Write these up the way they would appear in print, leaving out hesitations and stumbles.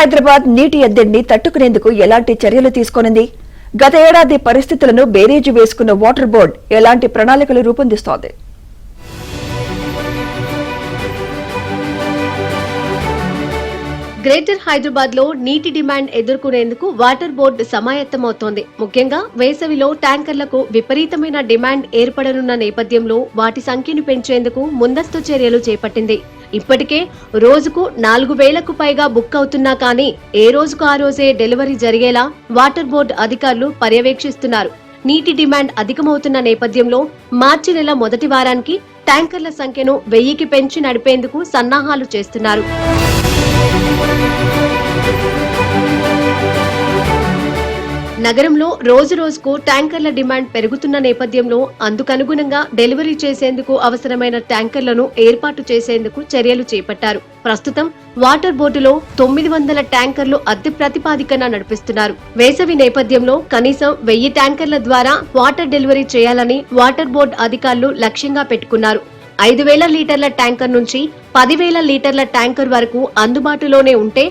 హైదరాబాద్ నీటి ఎద్దడిని తట్టుకునేందుకు ఎలాంటి చర్యలు తీసుకోనుంది? గత ఏడాది పరిస్థితులను బేరీజు వేసుకున్న వాటర్ బోర్డు ఎలాంటి ప్రణాళికలు రూపొందిస్తోంది? గ్రేటర్ హైదరాబాద్ లో నీటి డిమాండ్ ఎదుర్కొనేందుకు వాటర్ బోర్డు సమాయత్తమవుతోంది. ముఖ్యంగా వేసవిలో ట్యాంకర్లకు విపరీతమైన డిమాండ్ ఏర్పడనున్న నేపథ్యంలో వాటి సంఖ్యను పెంచేందుకు ముందస్తు చర్యలు చేపట్టింది. ఇప్పటికే రోజుకు 4,000కు పైగా బుక్ అవుతున్నా కానీ ఏ రోజుకు ఆ రోజే డెలివరీ జరిగేలా వాటర్ బోర్డు అధికారులు పర్యవేక్షిస్తున్నారు. నీటి డిమాండ్ అధికమవుతున్న నేపథ్యంలో మార్చి నెల మొదటి వారానికి ట్యాంకర్ల సంఖ్యను 1000కి పెంచి నడిపేందుకు సన్నాహాలు చేస్తున్నారు. నగరంలో రోజు రోజుకు ట్యాంకర్ల డిమాండ్ పెరుగుతున్న నేపథ్యంలో అందుకనుగుణంగా డెలివరీ చేసేందుకు అవసరమైన ట్యాంకర్లను ఏర్పాటు చేసేందుకు చర్యలు చేపట్టారు. ప్రస్తుతం వాటర్ బోర్డులో 900 ట్యాంకర్లు అద్దె ప్రతిపాదికన నడిపిస్తున్నారు. వేసవి నేపథ్యంలో కనీసం 1000 ట్యాంకర్ల ద్వారా వాటర్ డెలివరీ చేయాలని వాటర్ బోర్డు అధికారులు లక్ష్యంగా పెట్టుకున్నారు. 5,000 లీటర్ల ట్యాంకర్ నుంచి 10,000 లీటర్ల ట్యాంకర్ వరకు అందుబాటులోనే ఉంటే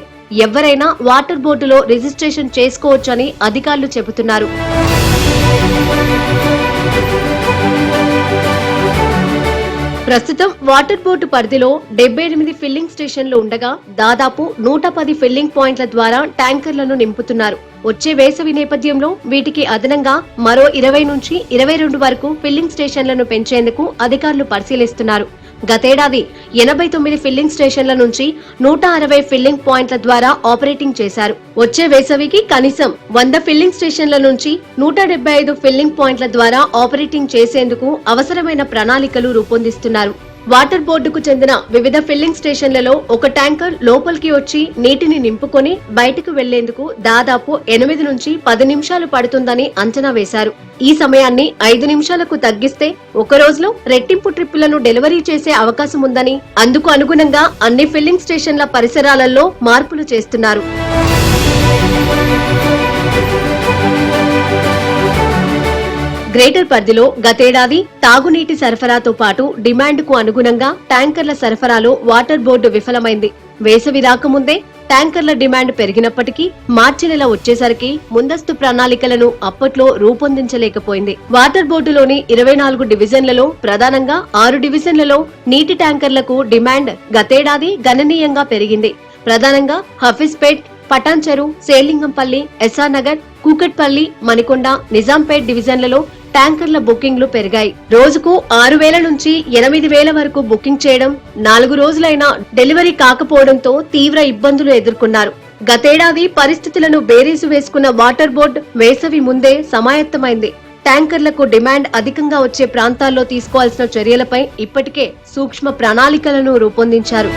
ఎవరైనా వాటర్ బోర్డులో రిజిస్ట్రేషన్ చేసుకోవచ్చని అధికారులు చెబుతున్నారు. ప్రస్తుతం వాటర్ బోర్డు పరిధిలో 78 ఫిల్లింగ్ స్టేషన్లు ఉండగా దాదాపు 110 ఫిల్లింగ్ పాయింట్ల ద్వారా ట్యాంకర్లను నింపుతున్నారు. వచ్చే వేసవి నేపథ్యంలో వీటికి అదనంగా మరో 20 నుంచి 22 వరకు ఫిల్లింగ్ స్టేషన్లను పెంచేందుకు అధికారులు పరిశీలిస్తున్నారు. గతేడాది 89 ఫిల్లింగ్ స్టేషన్ల నుంచి 160 ఫిల్లింగ్ పాయింట్ల ద్వారా ఆపరేటింగ్ చేశారు. వచ్చే వేసవికి కనీసం 100 ఫిల్లింగ్ స్టేషన్ల నుంచి 175 ఫిల్లింగ్ పాయింట్ల ద్వారా ఆపరేటింగ్ చేసేందుకు అవసరమైన ప్రణాళికలు రూపొందిస్తున్నారు. వాటర్ బోర్డుకు చెందిన వివిధ ఫిల్లింగ్ స్టేషన్లలో ఒక ట్యాంకర్ లోపలికి వచ్చి నీటిని నింపుకొని బయటకు వెళ్లేందుకు దాదాపు 8 నుంచి 10 నిమిషాలు పడుతుందని అంచనా వేశారు. ఈ సమయాన్ని 5 నిమిషాలకు తగ్గిస్తే ఒక రోజులో రెట్టింపు ట్రిప్పులను డెలివరీ చేసే అవకాశం ఉందని అందుకు అనుగుణంగా అన్ని ఫిల్లింగ్ స్టేషన్ల పరిసరాలలో మార్పులు చేస్తున్నారు. గ్రేటర్ పరిధిలో గతేడాది తాగునీటి సరఫరాతో పాటు డిమాండ్కు అనుగుణంగా ట్యాంకర్ల సరఫరాలో వాటర్ బోర్డు విఫలమైంది. వేసవి రాకముందే ట్యాంకర్ల డిమాండ్ పెరిగినప్పటికీ మార్చి నెల వచ్చేసరికి ముందస్తు ప్రణాళికలను అప్పట్లో రూపొందించలేకపోయింది. వాటర్ బోర్డులోని 24 డివిజన్లలో ప్రధానంగా 6 డివిజన్లలో నీటి ట్యాంకర్లకు డిమాండ్ గతేడాది గణనీయంగా పెరిగింది. ప్రధానంగా హఫీజ్పేట్, పటాన్చెరు, సేలింగంపల్లి, ఎస్ఆర్ నగర్, కూకట్పల్లి, మణికొండ, నిజాంపేట్ డివిజన్లలో ట్యాంకర్ల బుకింగ్లు పెరిగాయి. రోజుకు 6,000 నుంచి 8,000 వరకు బుకింగ్ చేయడం, 4 రోజులైనా డెలివరీ కాకపోవడంతో తీవ్ర ఇబ్బందులు ఎదుర్కొన్నారు. గతేడాది పరిస్థితులను బేరీజు వేసుకున్న వాటర్ బోర్డు వేసవి ముందే సమాయత్తమైంది. ట్యాంకర్లకు డిమాండ్ అధికంగా వచ్చే ప్రాంతాల్లో తీసుకోవాల్సిన చర్యలపై ఇప్పటికే సూక్ష్మ ప్రణాళికలను రూపొందించారు.